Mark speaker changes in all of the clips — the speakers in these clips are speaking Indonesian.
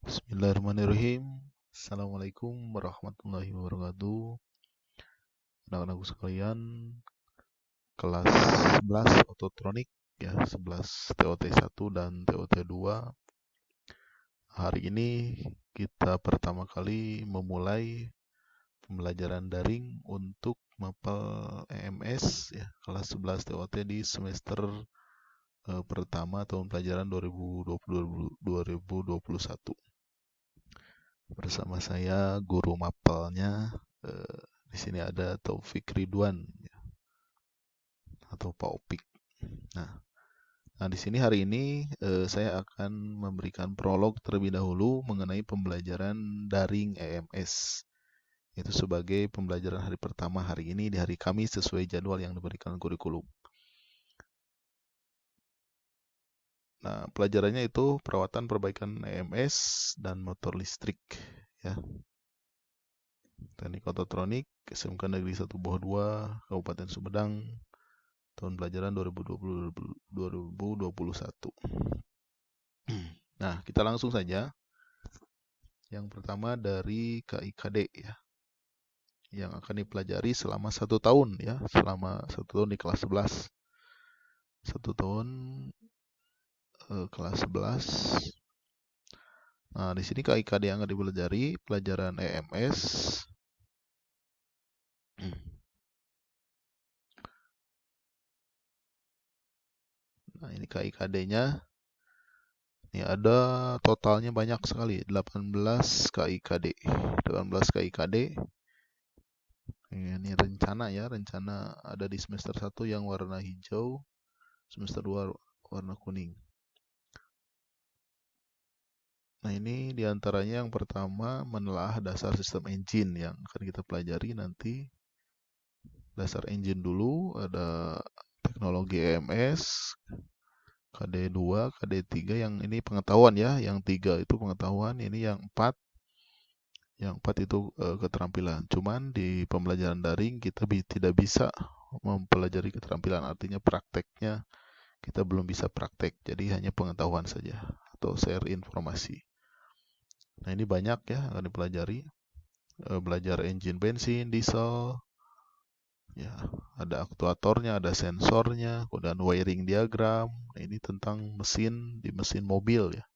Speaker 1: Bismillahirrahmanirrahim. Assalamualaikum warahmatullahi wabarakatuh. Anak-anakku sekalian, kelas 11 ototronik ya, 11 TOT 1 dan TOT 2. Hari ini kita pertama kali memulai pembelajaran daring untuk mapel EMS ya, kelas 11 TOT di semester pertama tahun pelajaran 2020-2021. Bersama saya guru mapelnya, di sini ada Taufik Ridwan ya, atau Pak Opik. Nah, di sini hari ini saya akan memberikan prolog terlebih dahulu mengenai pembelajaran daring EMS. Itu sebagai pembelajaran hari pertama hari ini di hari Kamis sesuai jadwal yang diberikan kurikulum. Nah, pelajarannya itu perawatan perbaikan EMS dan motor listrik ya. Teknik Ototronik, SMK Negeri 1 Bawah 2, Kabupaten Sumedang, tahun pelajaran 2020-2021. Nah, kita langsung saja. Yang pertama dari KIKD ya, yang akan dipelajari selama 1 tahun ya, selama 1 tahun di kelas 11. 1 tahun kelas 11. Nah, di sini KIKD yang akan dipelajari pelajaran EMS. Nah, ini KIKD-nya. Ini ada totalnya banyak sekali, 18 KIKD. 18 KIKD. Ini rencana ya, rencana ada di semester 1 yang warna hijau, semester 2 warna kuning. Nah, ini diantaranya yang pertama menelaah dasar sistem engine yang akan kita pelajari nanti. Dasar engine dulu, ada teknologi EMS, KD2, KD3, yang ini pengetahuan ya, yang 3 itu pengetahuan, ini yang 4 itu keterampilan. Cuman di pembelajaran daring kita tidak bisa mempelajari keterampilan, artinya prakteknya kita belum bisa praktek, jadi hanya pengetahuan saja atau share informasi. Nah, ini banyak ya akan dipelajari. Belajar engine bensin, diesel, ya, ada aktuatornya, ada sensornya, kemudian wiring diagram. Nah, ini tentang mesin di mesin mobil ya.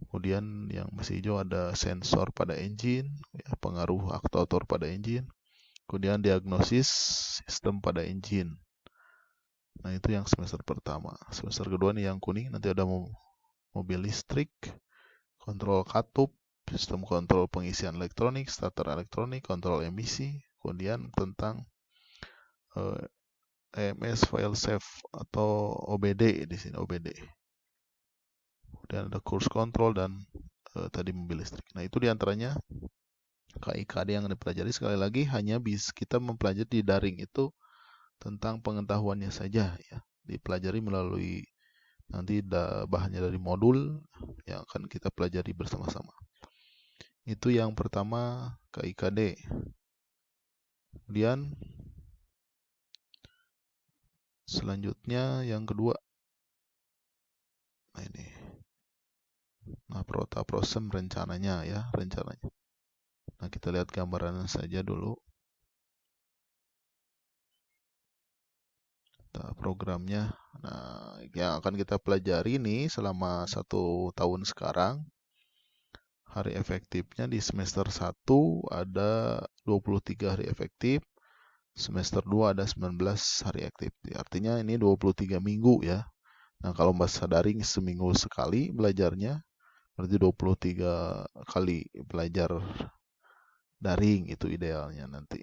Speaker 1: Kemudian yang masih hijau ada sensor pada engine, ya, pengaruh aktuator pada engine. Kemudian diagnosis sistem pada engine. Nah, itu yang semester pertama. Semester kedua nih yang kuning, nanti ada mobil listrik, kontrol katup, sistem kontrol pengisian elektronik, starter elektronik, kontrol emisi, kemudian tentang EMS file save atau OBD di sini, OBD. Kemudian ada course control dan tadi mobil listrik. Nah, itu diantaranya KIKD yang dipelajari. Sekali lagi hanya bisa kita mempelajari di daring itu tentang pengetahuannya saja ya. Dipelajari melalui nanti bahannya dari modul yang akan kita pelajari bersama-sama. Itu yang pertama KIKD. Kemudian selanjutnya yang kedua. Nah, ini. Nah, Prota-Prosem rencananya ya, rencananya. Nah, kita lihat gambarannya saja dulu. Nah, programnya. Nah, yang akan kita pelajari nih selama 1 tahun sekarang. Hari efektifnya di semester 1 ada 23 hari efektif. Semester 2 ada 19 hari aktif. Artinya ini 23 minggu ya. Nah, kalau bahasa daring seminggu sekali belajarnya, berarti 23 kali belajar daring itu idealnya nanti.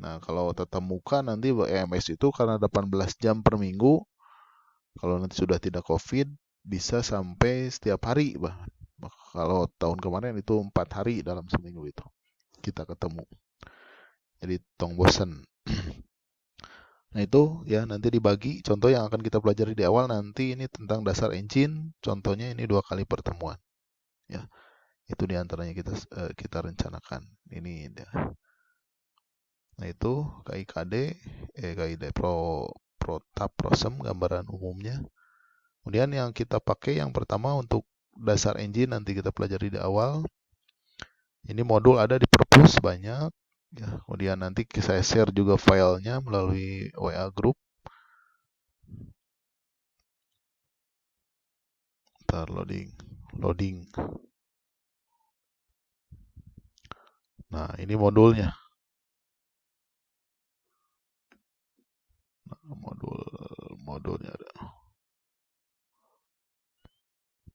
Speaker 1: Nah, kalau tatap muka nanti EMS itu karena 18 jam per minggu, kalau nanti sudah tidak COVID, bisa sampai setiap hari. Kalau tahun kemarin itu 4 hari dalam seminggu itu kita ketemu. Jadi tong bosen. Nah, itu ya nanti dibagi. Contoh yang akan kita pelajari di awal nanti ini tentang dasar engine. Contohnya ini 2 kali pertemuan. Ya, itu diantaranya kita rencanakan. Ini dia. Nah, itu KID Protap Prosem gambaran umumnya. Kemudian yang kita pakai yang pertama untuk dasar engine nanti kita pelajari di awal. Ini modul ada di perpus banyak. Ya, kemudian nanti saya share juga filenya melalui WA group. Ntar loading. Nah, ini modulnya. Modulnya ada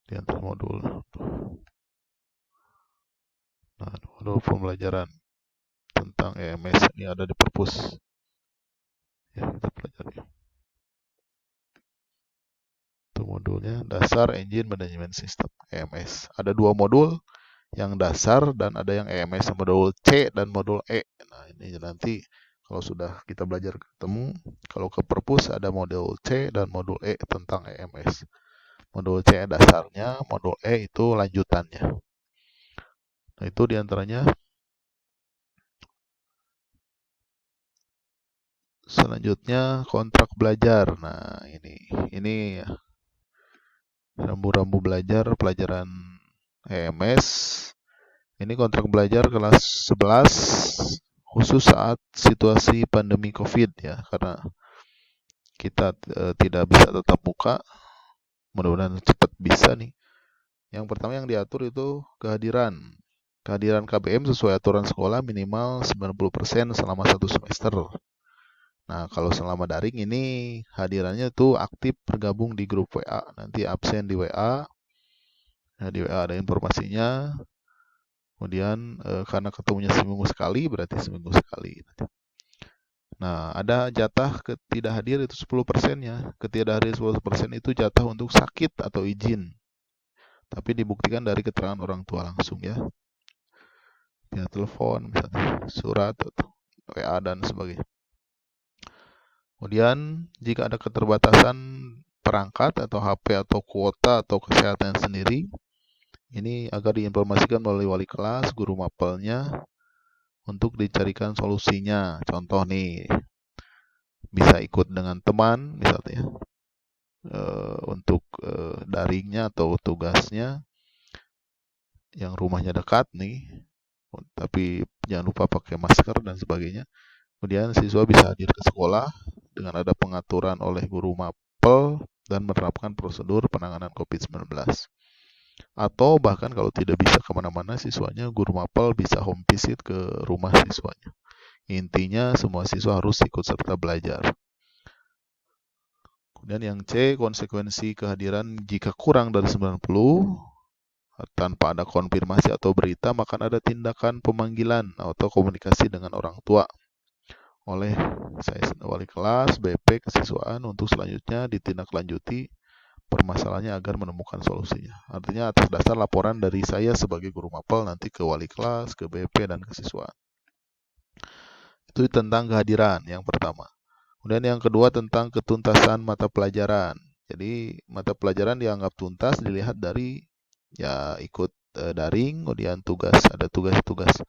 Speaker 1: di antara modul. Nah, modul pembelajaran tentang EMS ini ada di perpus. Ya, kita pelajari. Itu modulnya dasar engine management system EMS. Ada 2 modul, yang dasar dan ada yang EMS, modul C dan modul E. Nah, ini nanti kalau sudah kita belajar ketemu, kalau ke perpus ada modul C dan modul E tentang EMS. Modul C dasarnya, modul E itu lanjutannya. Nah, itu diantaranya. Selanjutnya kontrak belajar. Nah, ini rambu-rambu belajar pelajaran EMS. Ini kontrak belajar kelas 11 khusus saat situasi pandemi Covid ya, karena kita tidak bisa tatap muka. Mudah-mudahan cepat bisa nih. Yang pertama yang diatur itu kehadiran. Kehadiran KBM sesuai aturan sekolah minimal 90% selama 1 semester. Nah, kalau selama daring ini hadirannya tuh aktif bergabung di grup WA. Nanti absen di WA. Nah, di WA ada informasinya. Kemudian karena ketemunya seminggu sekali, berarti seminggu sekali. Nah, ada jatah tidak hadir itu 10%-nya. Ketidakhadir 10% itu jatah untuk sakit atau izin. Tapi dibuktikan dari keterangan orang tua langsung ya. Via telepon, misalnya surat, atau WA dan sebagainya. Kemudian, jika ada keterbatasan perangkat atau HP atau kuota atau kesehatan sendiri, ini agar diinformasikan melalui wali kelas, guru mapelnya, untuk dicarikan solusinya. Contoh nih, bisa ikut dengan teman, misalnya, untuk daringnya atau tugasnya, yang rumahnya dekat nih, tapi jangan lupa pakai masker dan sebagainya. Kemudian siswa bisa hadir ke sekolah dengan ada pengaturan oleh guru mapel dan menerapkan prosedur penanganan COVID-19. Atau bahkan kalau tidak bisa kemana-mana siswanya, guru mapel bisa home visit ke rumah siswanya. Intinya semua siswa harus ikut serta belajar. Kemudian yang C, konsekuensi kehadiran jika kurang dari 90 tanpa ada konfirmasi atau berita, maka ada tindakan pemanggilan atau komunikasi dengan orang tua oleh saya wali kelas, BP, kesiswaan untuk selanjutnya ditindaklanjuti permasalahannya agar menemukan solusinya. Artinya atas dasar laporan dari saya sebagai guru mapel nanti ke wali kelas, ke BP, dan kesiswaan. Itu tentang kehadiran yang pertama. Kemudian yang kedua tentang ketuntasan mata pelajaran. Jadi mata pelajaran dianggap tuntas dilihat dari ya ikut daring, kemudian ada tugas-tugas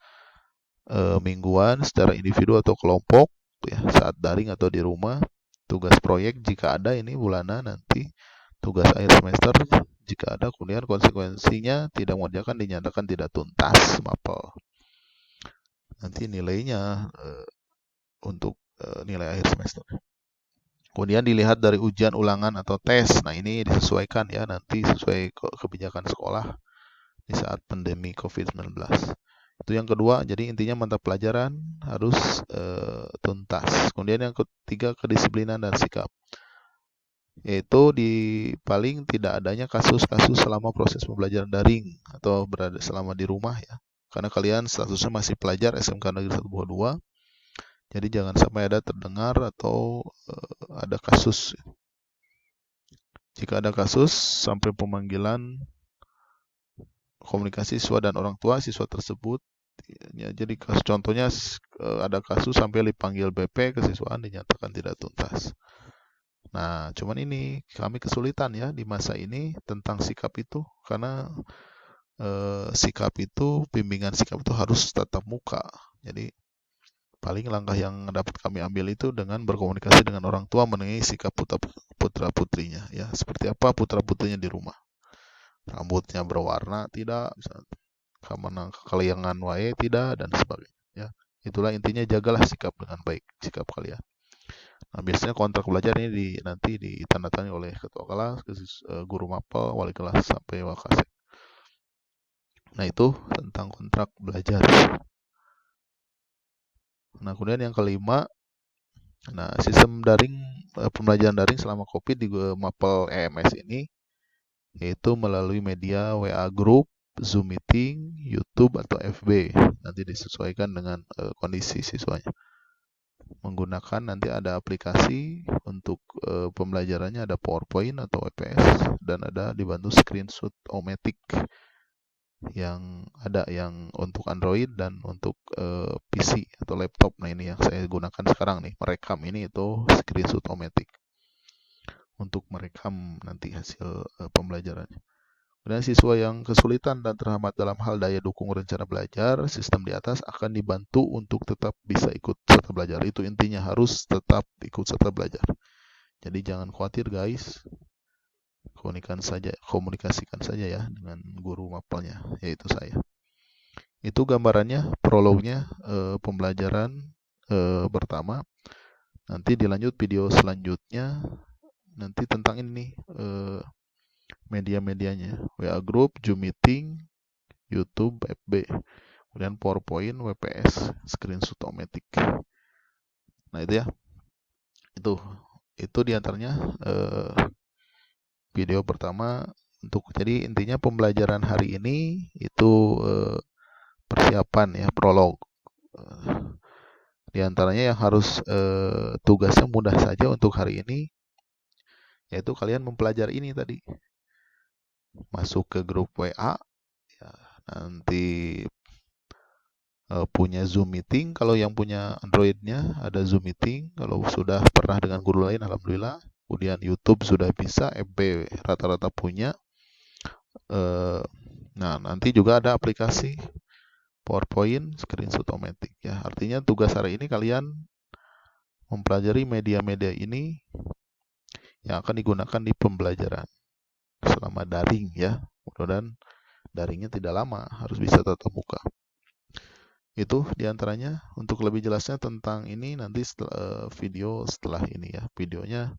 Speaker 1: mingguan secara individu atau kelompok ya, saat daring atau di rumah. Tugas proyek jika ada ini bulanan, nanti tugas akhir semester jika ada. Kemudian konsekuensinya tidak mengerjakan dinyatakan tidak tuntas mapel. Nanti nilainya untuk nilai akhir semester. Kemudian dilihat dari ujian ulangan atau tes. Nah, ini disesuaikan ya, nanti sesuai kebijakan sekolah di saat pandemi COVID-19. Itu yang kedua, jadi intinya mata pelajaran harus tuntas. Kemudian yang ketiga, kedisiplinan dan sikap. Yaitu paling tidak adanya kasus-kasus selama proses pembelajaran daring atau berada selama di rumah ya. Karena kalian statusnya masih pelajar SMK Negeri 1 Buah 2. Jadi jangan sampai ada terdengar atau ada kasus. Jika ada kasus sampai pemanggilan komunikasi siswa dan orang tua siswa tersebut ya, jadi contohnya ada kasus sampai dipanggil BP, kesiswaan dinyatakan tidak tuntas. Nah, cuman ini kami kesulitan ya di masa ini tentang sikap itu, karena sikap itu, bimbingan sikap itu harus tatap muka. Jadi paling langkah yang dapat kami ambil itu dengan berkomunikasi dengan orang tua mengenai sikap putra putrinya ya, seperti apa putra putrinya di rumah. rambutnya berwarna tidak, misalnya kemenang kekaliangan wae tidak, dan sebagainya ya. Itulah intinya, jagalah sikap dengan baik, sikap kalian. Nah, biasanya kontrak belajar ini nanti ditandatangani oleh ketua kelas, guru mapel, wali kelas, sampai wakasek. Nah, itu tentang kontrak belajar. Nah, kemudian yang kelima, nah, sistem daring, pembelajaran daring selama COVID di mapel EMS ini, yaitu melalui media WA Group, Zoom Meeting, YouTube, atau FB. Nanti disesuaikan dengan kondisi siswanya. Menggunakan, nanti ada aplikasi untuk pembelajarannya, ada PowerPoint atau WPS, dan ada dibantu screenshot O-matic yang ada yang untuk Android dan untuk PC atau laptop. Nah, ini yang saya gunakan sekarang nih, merekam ini itu screenshot O-matic untuk merekam nanti hasil pembelajarannya. Kemudian siswa yang kesulitan dan terhambat dalam hal daya dukung rencana belajar, sistem di atas akan dibantu untuk tetap bisa ikut serta belajar. Itu intinya, harus tetap ikut serta belajar. Jadi jangan khawatir guys, komunikasikan saja ya dengan guru mapelnya, yaitu saya. Itu gambarannya, prolognya, pembelajaran pertama. Nanti dilanjut video selanjutnya, nanti tentang ini media-medianya, WA Group, Zoom Meeting, YouTube, FB, kemudian PowerPoint, WPS, screenshot O-matic. Nah, itu ya, itu diantaranya video pertama. Jadi intinya pembelajaran hari ini itu persiapan ya, prolog. Di antaranya yang harus tugasnya mudah saja untuk hari ini, yaitu kalian mempelajari ini tadi, masuk ke grup WA ya, nanti punya Zoom Meeting. Kalau yang punya Androidnya ada Zoom Meeting, kalau sudah pernah dengan guru lain alhamdulillah. Kemudian YouTube sudah bisa, FB rata-rata punya. Nah, nanti juga ada aplikasi PowerPoint, screenshot O-matic ya. Artinya tugas hari ini kalian mempelajari media-media ini yang akan digunakan di pembelajaran selama daring ya. Mudah-mudahan daringnya tidak lama, harus bisa tatap muka. Itu diantaranya. Untuk lebih jelasnya tentang ini nanti video setelah ini ya. Videonya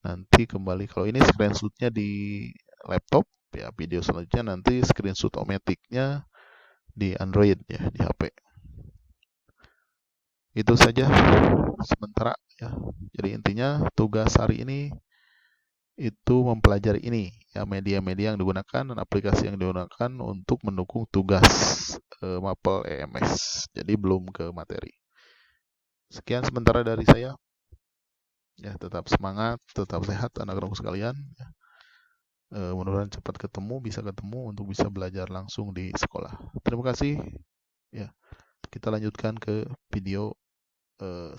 Speaker 1: nanti kembali, kalau ini screenshotnya di laptop ya, video selanjutnya nanti screenshot O-maticnya di Android ya, di HP. Itu saja sementara ya. Jadi intinya tugas hari ini itu mempelajari ini ya, media-media yang digunakan dan aplikasi yang digunakan untuk mendukung tugas mapel EMS. Jadi belum ke materi. Sekian sementara dari saya. Ya, tetap semangat, tetap sehat anak-anakku sekalian. Ya. Mudah-mudahan cepat bisa ketemu untuk bisa belajar langsung di sekolah. Terima kasih. Ya, kita lanjutkan ke video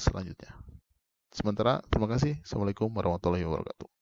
Speaker 1: selanjutnya. Sementara, terima kasih. Assalamualaikum warahmatullahi wabarakatuh.